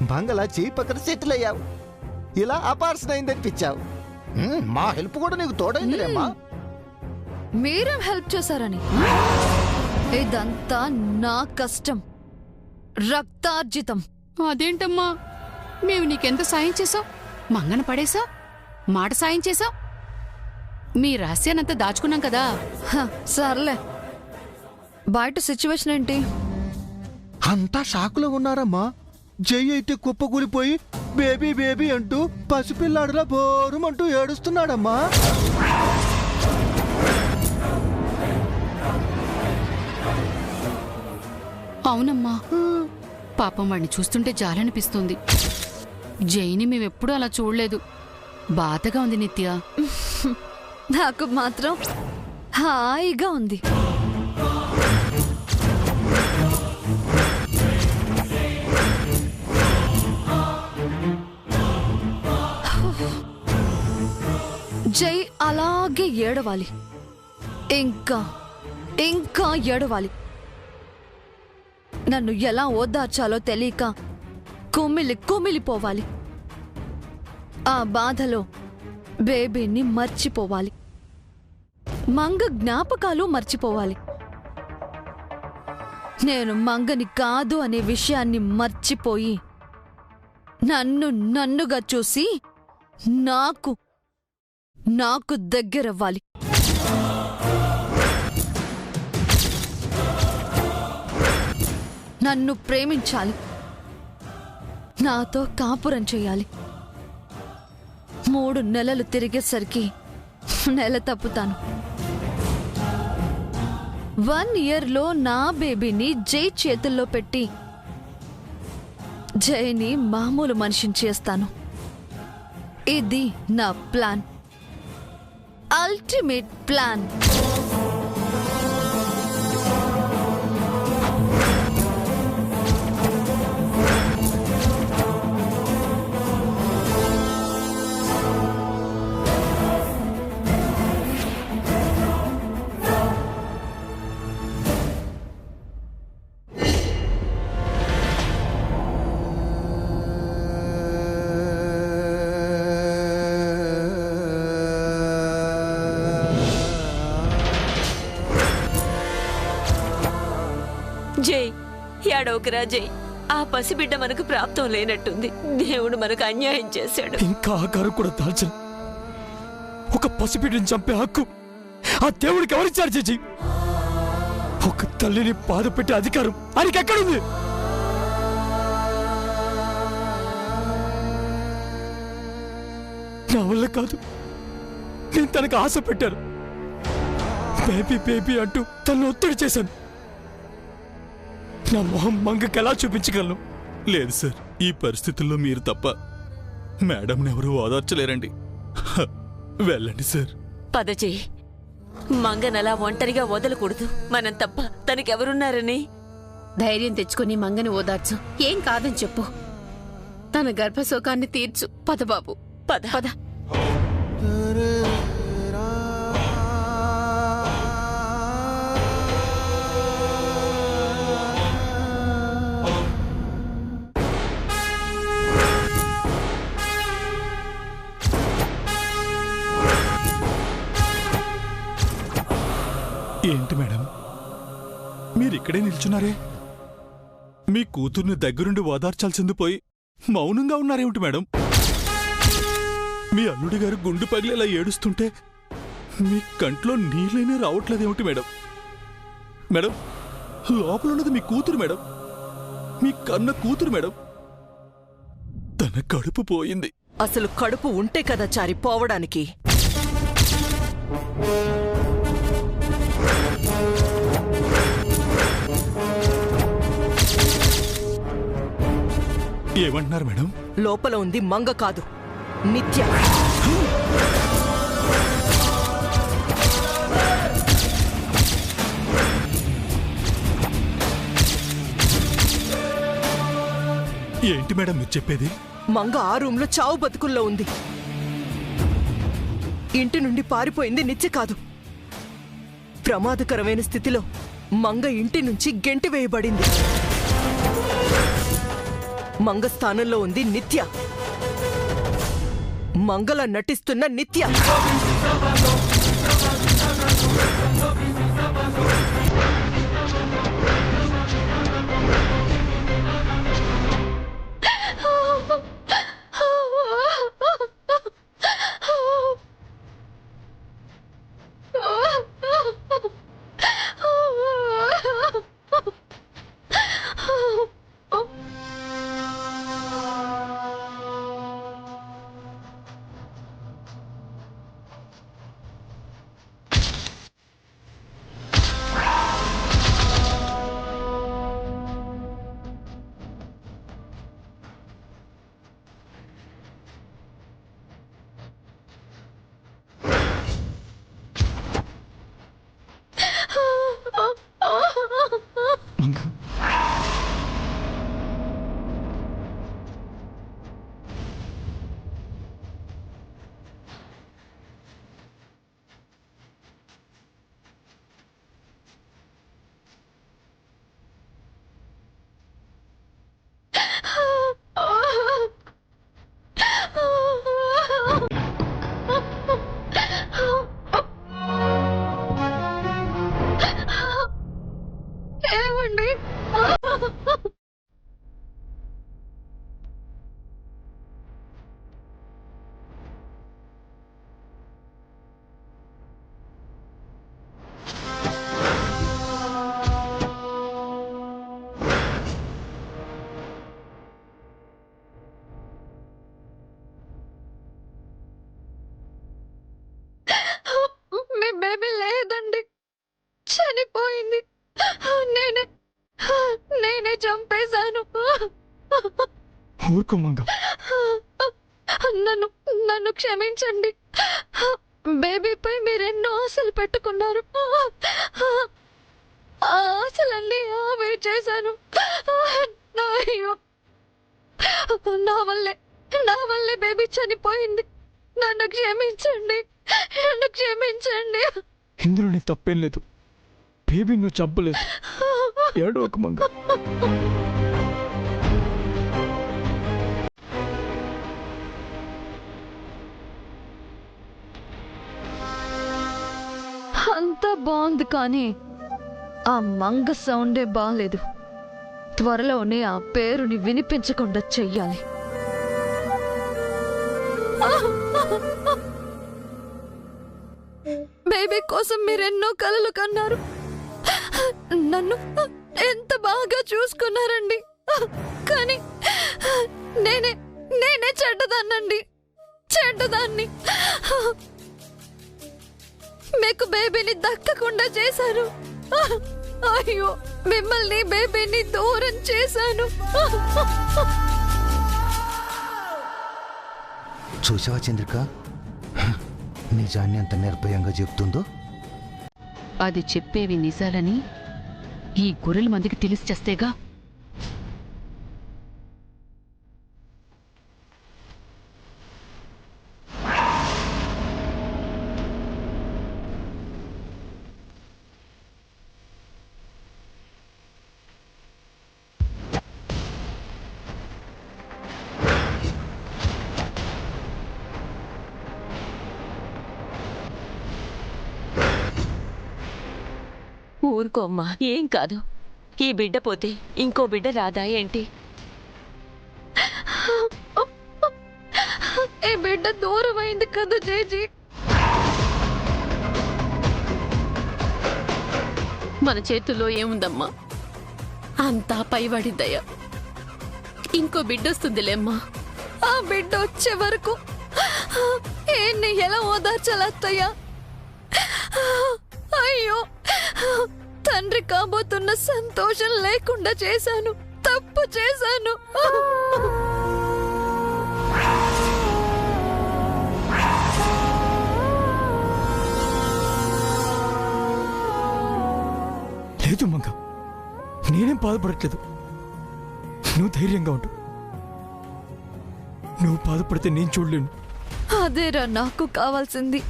బంగళా చేయి పక్కన సెటిల్ అయ్యావు, ఇలా అపార్షన్ అయిందనిపించావు. మా హెల్ప్ కూడా నీకు తోడైందిలేమ్మా. మీరేం హెల్ప్ చేశారని? ఇదంతా నా కష్టం, రక్తార్జితం. అదేంటమ్మా, మేము నీకెంత సాయం చేసాం? మంగన పడేసా, మాట సాయం చేసాం, మీ రహస్యానంతా దాచుకున్నాం కదా. సర్లే, బయట సిచ్యువేషన్ ఏంటి? అంతా షాకులో ఉన్నారమ్మా. జై అయితే కుప్పకూలిపోయి బేబీ బేబీ అంటూ పసిపిల్లాడులా బోరుమంటూ ఏడుస్తున్నాడమ్మా. అవునమ్మా, పాపం వాడిని చూస్తుంటే జాలనిపిస్తుంది. జైని మేమెప్పుడూ అలా చూడలేదు. బాధగా ఉంది నిత్య. నాకు మాత్రం హాయిగా ఉంది. జై అలాగే ఏడవాలి, ఇంకా ఇంకా ఏడవాలి. నన్ను ఎలా ఓదార్చాలో తెలియక కుమిలిపోవాలి. ఆ బాధలో బేబీని మర్చిపోవాలి, మంగ జ్ఞాపకాలు మర్చిపోవాలి. నేను మంగని కాదు అనే విషయాన్ని మర్చిపోయి నన్నుగా చూసి నాకు దగ్గరవ్వాలి. నన్ను ప్రేమించాలి, నాతో కాపురం చేయాలి. 3 నెలలు తిరిగేసరికి నెల తప్పుతాను. 1 ఇయర్లో నా బేబీని జై చేతుల్లో పెట్టి జైని మామూలు మనిషిని చేస్తాను. ఇది నా ప్లాన్, అల్టిమేట్ ప్లాన్. జై, ఏడవకురా జై. ఆ పసిబిడ్డ మనకు ప్రాప్తం లేనట్టుంది. దేవుడు మనకు అన్యాయం చేశాడు. ఇంకా ఆకారం కూడా దాల్చను ఒక పసిబిడ్డని చంపే హక్కు ఆ దేవుడికి ఎవరిచ్చారు చేచి? ఒక తల్లిని బాధ పెట్టే అధికారం ఆయనకి ఎక్కడుంది? నా వల్ల కాదు. నేను తనకు ఆశ పెట్టాను, బేబీ బేబీ అంటూ తను ఒత్తిడి చేశాను. నా మొహం మంగకి ఎలా చూపించగలను? లేదు సార్, ఈ పరిస్థితుల్లో మీరు తప్ప మేడంని ఎవరూ ఓదార్చలేరండి. వెళ్ళండి సార్. పద జై, మంగనలా ఒంటరిగా వదలకూడదు. మనం తప్ప తనకెవరున్నారని. ధైర్యం తెచ్చుకుని మంగని ఓదార్చు. ఏం కాదని చెప్పు. తన గర్భశోకాన్ని తీర్చు. పద బాబు, పద పద. ఏంటి మేడం, మీరిక్కడే నిల్చున్నారే? మీ కూతుర్ని దగ్గరుండి ఓదార్చాల్సింది పోయి మౌనంగా ఉన్నారేమిటి మేడం? మీ అల్లుడి గారు గుండు పగిలేలా ఏడుస్తుంటే మీ కంట్లో నీళ్ళైనా రావట్లేదేమిటి మేడం? మేడం, లోపల ఉన్నది మీ కూతురు మేడం, మీ కన్న కూతురు మేడం. తన కడుపు పోయింది. అసలు కడుపు ఉంటే కదా చారి పోవడానికి. ఏమంటున్నారు మేడం? లోపల ఉంది మంగ కాదు, నిత్య. ఏంటి మేడం మీరు చెప్పేది? మంగ ఆ రూంలో చావు బతుకుల్లో ఉంది. ఇంటి నుండి పారిపోయింది నిత్య కాదు. ప్రమాదకరమైన స్థితిలో మంగ ఇంటి నుంచి గెంటివేయబడింది. మంగ స్థానంలో ఉంది నిత్య. మంగళ నటిస్తున్న నిత్య. మీ బేబీ లేదండి, చనిపోయింది. నేనే చంపేశాను. ఊరుకో మంగ. నన్ను క్షమించండి. బేబీపై మీరెన్నో ఆశలు పెట్టుకున్నారు. ఆ ఆశలన్నీ ఆవిరి చేశాను. అయ్యో, నా వల్లే బేబీ చనిపోయింది. నన్ను క్షమించండి. ఇందులో నీ తప్పేం లేదు. బేబీ నువ్వు చంపలేదు. ఏడవకు మంగ. అంతా బాగుంది, కానీ ఆ మంగ సౌండే బాలేదు. త్వరలోనే ఆ పేరుని వినిపించకుండా చెయ్యాలి. బేబీ కోసం మీరెన్నో కలలు కన్నారు. నన్ను ఎంత బాగా చూసుకున్నారండి. కానీ నేనే చెడ్డదాన్ని. మీకు బేబీని దక్కకుండా చేశాను. అయ్యో, మిమ్మల్ని బేబీని దూరం చేశాను. చూసావా చంద్రిక, నిజాన్ని అంత నిర్భయంగా చెప్తుందో. అది చెప్పేవి నిజాలని ఈ గొర్రెల మందికి తెలిసి చేస్తేగా. ఊరుకోమ్మా, ఏం కాదు. ఈ బిడ్డ పోతే ఇంకో బిడ్డ రాదా ఏంటి? ఈ బిడ్డ దూరం అయింది కదా జేజీ. మన చేతుల్లో ఏముందమ్మా, అంతా పైవాడిద్దయ్యా. ఇంకో బిడ్డొస్తుందిలేమ్మా. ఆ బిడ్డ వచ్చే వరకు ఏన్ని ఎలా ఓదార్చాలత్తయ్యా? అయ్యో, తండ్రి కాబోతున్న సంతోషం లేకుండా చేశాను. తప్పు చేశాను. లేదు మంగ, నేనేం బాధపడట్లేదు. నువ్వు ధైర్యంగా ఉండు. నువ్వు బాధపడితే నేను చూడలేను. అదేరా నాకు కావాల్సింది.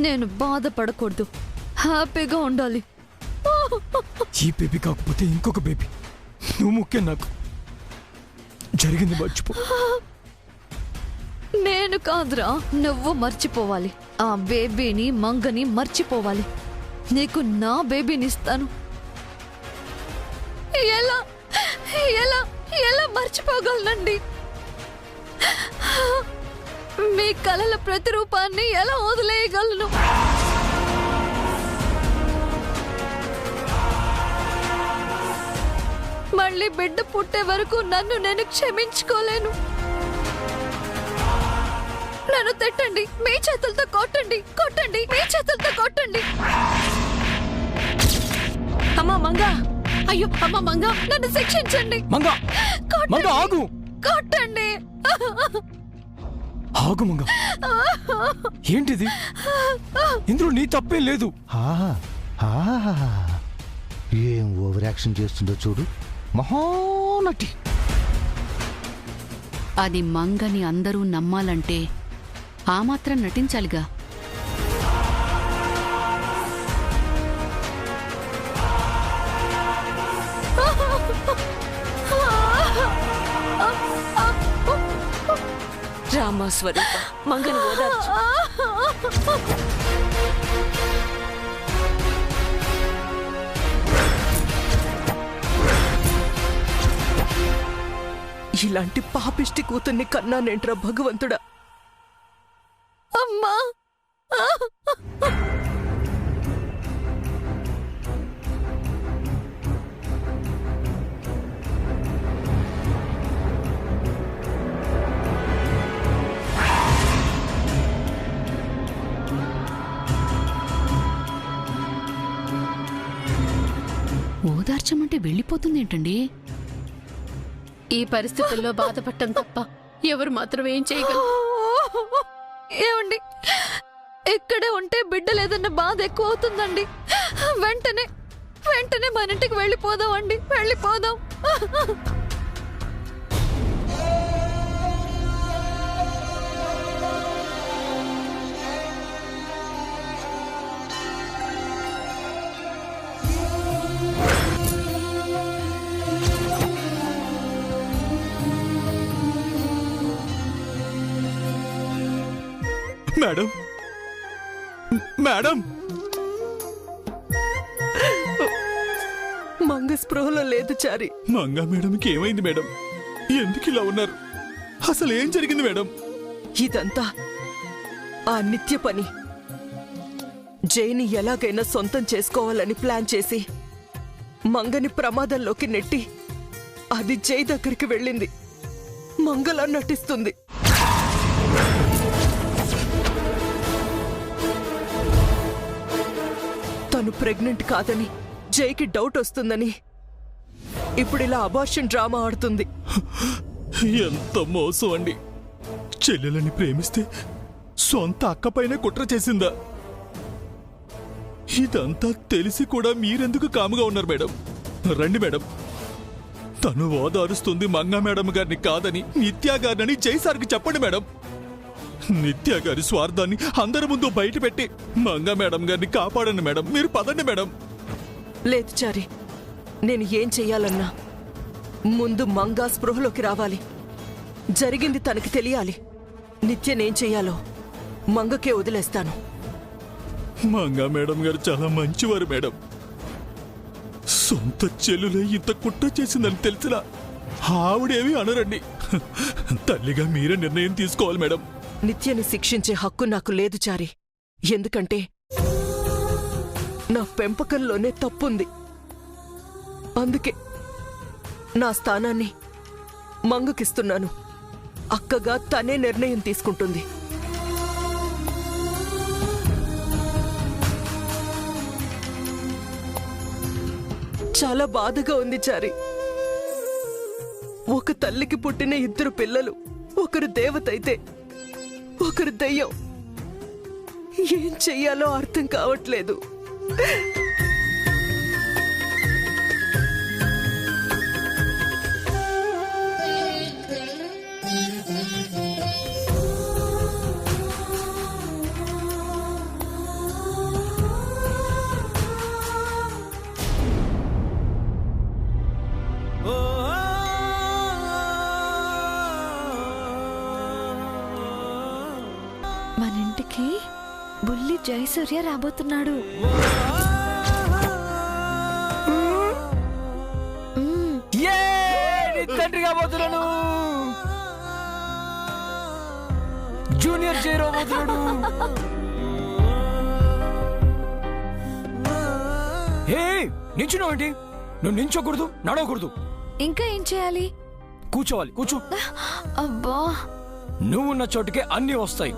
నేను బాధపడకూడదు, హ్యాపీగా ఉండాలి. ఈ బేబీ కాకపోతే ఇంకొక బేబీ. నువ్వు ముఖ్యం నాకు. జరిగింది మర్చిపో. నేను కాదురా, నువ్వు మర్చిపోవాలి. ఆ బేబీని మంగని మర్చిపోవాలి. నీకు నా బేబీని ఇస్తాను. ఎలా ఎలా ఎలా మర్చిపోగలనండి? మీ కలల ప్రతిరూపాన్ని ఎలా వదిలేయగలను? మళ్ళీ బిడ్డ పుట్టే వరకు నన్ను నేను క్షమించుకోలేను. నన్ను తిట్టండి, మీ చేతులతో కొట్టండి, కొట్టండి, మీ చేతులతో కొట్టండి. అమ్మా మంగా, అయ్యో అమ్మ మంగ, నన్ను శిక్షించండి. మంగ కొట్టండి, మంగ ఆగు. కొట్టండి. ఆగు మంగ. ఏంటిది? ఇందులో నీ తప్పేం లేదు. ఆహా, ఆహా. ఏం ఓవర్ యాక్షన్ చేస్తుందో చూడు, మహానటి. అది మంగని అందరూ నమ్మాలంటే ఆ మాత్రం నటించాలిగా. రామా స్వరూప, మంగని ఓదార్చు. ఇలాంటి పాపిష్టి కూతుర్ని కన్నానేంట్రా భగవంతుడా. అమ్మా, ఓదార్చమంటే వెళ్ళిపోతుందేంటండి? ఈ పరిస్థితుల్లో బాధపడటం తప్ప ఎవరు మాత్రం ఏం చేయగలరు? ఏమండి, ఇక్కడే ఉంటే బిడ్డ లేదన్న బాధ ఎక్కువ అవుతుందండి. వెంటనే వెంటనే మన ఇంటికి వెళ్ళిపోదాం అండి, వెళ్ళిపోదాం. మేడం, మేడం, మంగ స్పృహలో లేదు చారి. మంగా మేడంకి ఏమైంది మేడం? ఎందుకు ఇలా ఉన్నారు? అసలు ఏం జరిగింది మేడం? ఇదంతా ఆ నిత్య పని. జైని ఎలాగైనా సొంతం చేసుకోవాలని ప్లాన్ చేసి మంగని ప్రమాదంలోకి నెట్టి అది జై దగ్గరికి వెళ్ళింది. మంగలా నటిస్తుంది. తను ప్రెగ్నెంట్ కాదని, జైకి డౌట్ వస్తుందని ఇప్పుడు ఇలా అబార్షన్ డ్రామా ఆడుతుంది. ఎంత మోసం అండి! చెల్లెలని ప్రేమిస్తే సొంత అక్కపైనే కుట్ర చేసిందా? ఇదంతా తెలిసి కూడా మీరెందుకు కాముగా ఉన్నారు మేడం? రండి మేడం, తను ఓదారుస్తుంది మంగా మేడం గారిని కాదని, నిత్యా గారిని జైసార్కి చెప్పండి మేడం. నిత్యా గారి స్వార్థాన్ని అందరి ముందు బయట పెట్టి మంగా మేడం గారిని కాపాడండి మేడం. మీరు పదండి మేడం. లేదు చారి, నేను ఏం చెయ్యాలన్నా ముందు మంగా స్పృహలోకి రావాలి. జరిగింది తనకి తెలియాలి. నిత్యనేం చెయ్యాలో మంగకే వదిలేస్తాను. మంగా మేడం గారు చాలా మంచివారు మేడం. సొంత చెల్లులే ఇంత కుట్ర చేసిందని తెలిసినా ఆవిడేవి అనరండి. తల్లిగా మీరే నిర్ణయం తీసుకోవాలి మేడం. నిత్యని శిక్షించే హక్కు నాకు లేదు చారి. ఎందుకంటే నా పెంపకంలోనే తప్పుంది. అందుకే నా స్థానాన్ని మంగకిస్తున్నాను. అక్కగా తనే నిర్ణయం తీసుకుంటుంది. చాలా బాధగా ఉంది చారి. ఒక తల్లికి పుట్టిన ఇద్దరు పిల్లలు, ఒకరు దేవతైతే ఒకరు దయ్యం. ఏం చెయ్యాలో అర్థం కావట్లేదు. మన ఇంటికి బుల్లి జయసూర్య రాబోతున్నాడు. తండ్రి కాబోతున్నాను. జూనియర్ జై రాబోతున్నాడు. నించున్నావేంటి? నువ్వు నించోకూడదు, నడవకూడదు. ఇంకా ఏం చేయాలి? కూర్చోవాలి. కూర్చో. అబ్బా, నువ్వున్న చోటుకే అన్నీ వస్తాయి.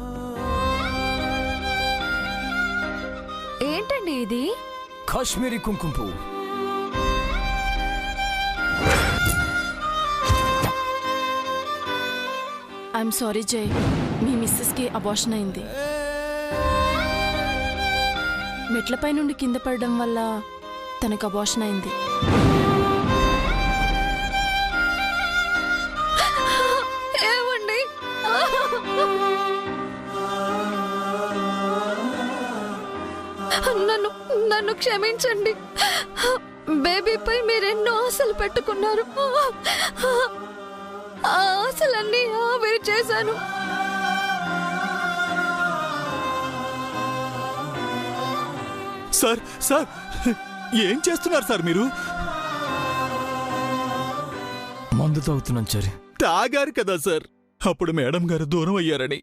ఏంటండి ఇది? కాశ్మీరీ కుంకుమ పువ్వు. ఐఎమ్ సారీ జై, మీ మిస్సెస్కి అబార్షన్ అయింది. మెట్లపై నుండి కింద పడడం వల్ల తనకు అబార్షన్ అయింది. ఏమండి, నన్ను క్షమించండి. బేబీపై మీరెన్నో ఆశలు పెట్టుకున్నారు. ఆ ఆశలన్నీ ఆవిరి చేశాను. సార్ సార్ ఏం చేస్తున్నారు సార్ మీరు? మందు తాగుతున్నాను సరే. తాగారు కదా సార్, అప్పుడు మేడం గారు దూరం అయ్యారని.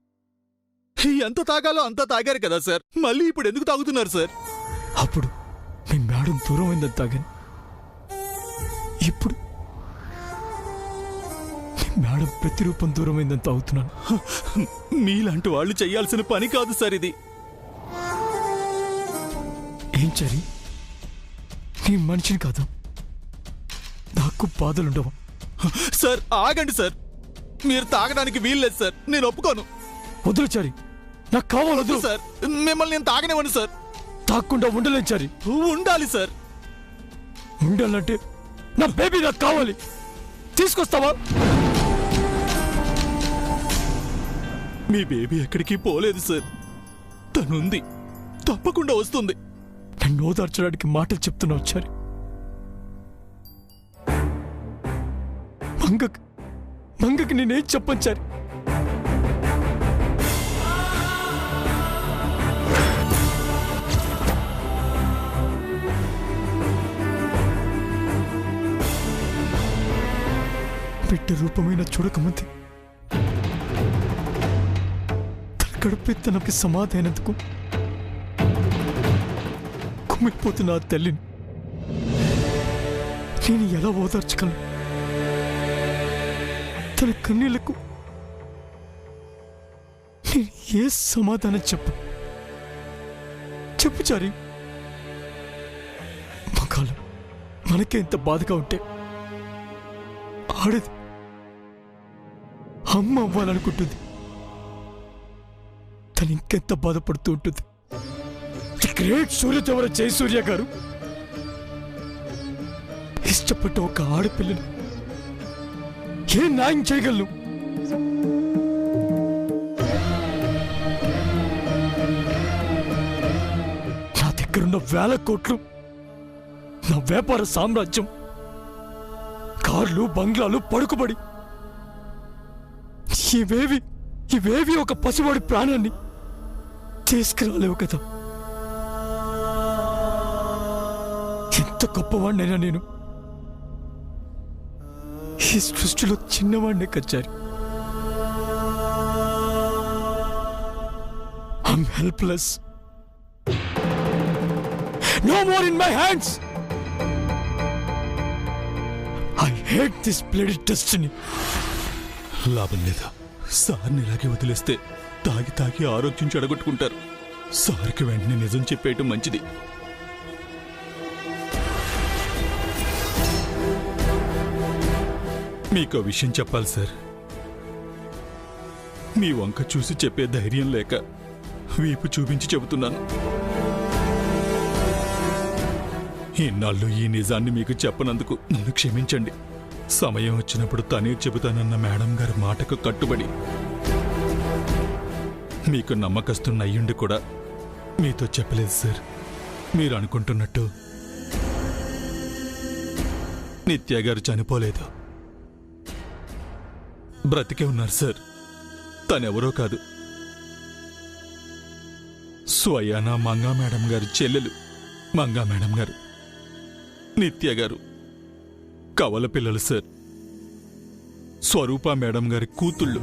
ఎంత తాగాలో అంత తాగారు కదా సార్, మళ్ళీ ఇప్పుడు ఎందుకు తాగుతున్నారు సార్? అప్పుడు మీ మేడం దూరం అయిందని తాగాను. ఇప్పుడు మీ మేడం ప్రతిరూపం దూరం అయిందని తాగుతున్నాను. మీలాంటి వాళ్ళు చెయ్యాల్సిన పని కాదు సార్ ఇది. ఏం చరి, నీ మనిషిని కాదు, నాకు బాధలుండవు. సార్ ఆగండి సార్, మీరు తాగడానికి వీల్లేదు సార్, నేను ఒప్పుకోను. వదులు చారి, నాకు కావాలదు సార్, మిమ్మల్ని నేను తాగనివ్వను సార్. తాక్కుండా ఉండలేను చారి. ఉండాలి సార్. ఉండాలంటే నా బేబీ నాకు కావాలి. తీసుకొస్తావా? మీ బేబీ ఎక్కడికి పోలేదు సార్, తనుంది, తప్పకుండా వస్తుంది. నన్ను ఓదార్చడానికి మాటలు చెప్తున్నావు చారి. మంగకి నేనేం చెప్పను చారి. బిడ్డ రూపమైన చూడకముందే తన కడుపే తనకి సమాధైనందుకు కుమిలిపోతున్న ఆ తల్లిని నేను ఎలా ఓదార్చగలను? తన కన్నీళ్లకు నేను ఏ సమాధానం చెప్పు చారి. మగాళ్ళు మనకే ఇంత బాధగా ఉంటే ఆడది అమ్మ అవ్వాలనుకుంటుంది. తను ఇంకెంత బాధపడుతూ ఉంటుంది. గ్రేట్ సూర్యదేవర జయసూర్య గారు ఇష్టపడ్డ ఒక ఆడపిల్లని ఏం న్యాయం చేయగలను? నా దగ్గరున్న 1000 కోట్లు, నా వ్యాపార సామ్రాజ్యం, కార్లు, బంగ్లాలు, పడుకుబడి, ఇవేవి ఒక పసివాడి ప్రాణాన్ని తీసుకురాలేవు కదా. ఎంత గొప్పవాడినైనా నేను ఈ సృష్టిలో చిన్నవాడినే కచ్చారు. I'm helpless. No more in my hands. I hate this bloody destiny. లాభం లేదా, సార్ని ఇలాగే వదిలేస్తే తాగి తాగి ఆరోగ్యం చెడగొట్టుకుంటారు. సార్కి వెంటనే నిజం చెప్పేయటం మంచిది. మీకు విషయం చెప్పాలి సార్. మీ వంక చూసి చెప్పే ధైర్యం లేక వీపు చూపించి చెబుతున్నాను. ఇన్నాళ్ళు ఈ నిజాన్ని మీకు చెప్పనందుకు నన్ను క్షమించండి. సమయం వచ్చినప్పుడు తనే చెబుతానన్న మేడం గారి మాటకు కట్టుబడి మీకు నమ్మకస్తున్న అయ్యుండి కూడా మీతో చెప్పలేదు సార్. మీరు అనుకుంటున్నట్టు నిత్య గారు చనిపోలేదు, బ్రతికే ఉన్నారు సార్. తనెవరో కాదు, స్వయానా మంగా మేడం గారి చెల్లెలు మంగా మేడం గారు, నిత్య గారు, కవల పిల్లలు సార్, స్వరూప మేడం గారి కూతుళ్ళు.